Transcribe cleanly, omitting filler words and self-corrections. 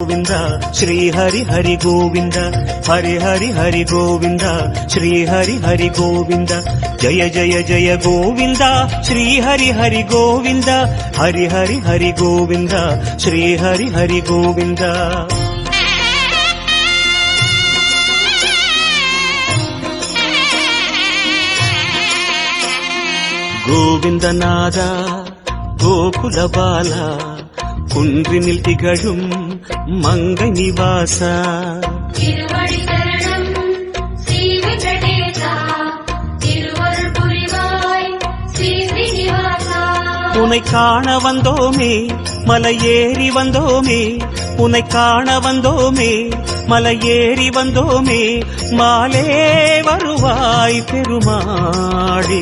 கோவிந்த ஸ்ரீ ஹரி ஹரி கோவிந்த ஹரி ஹரி ஹரி கோவிந்த ஸ்ரீ ஹரி ஹரி கோவிந்த ஜய ஜய ஜய கோவிந்த ஸ்ரீ ஹரி ஹரி கோவிந்த ஹரி ஹரி ஹரி கோவிந்த ஸ்ரீ ஹரி ஹரி கோவிந்த கோவிந்தநாதா கோகுல பாலா குன்றினில் திகழும் மங்கை நிவாசா திருவடி சரணம் ஸ்ரீ வெங்கடேசா திருவருள் புரிவாய் ஸ்ரீ ஸ்ரீனிவாசா உன்னை காண வந்தோமே மலையேறி வந்தோமே உன்னை காண வந்தோமே மலையேறி வந்தோமே மாலே வருவாய் பெருமாளே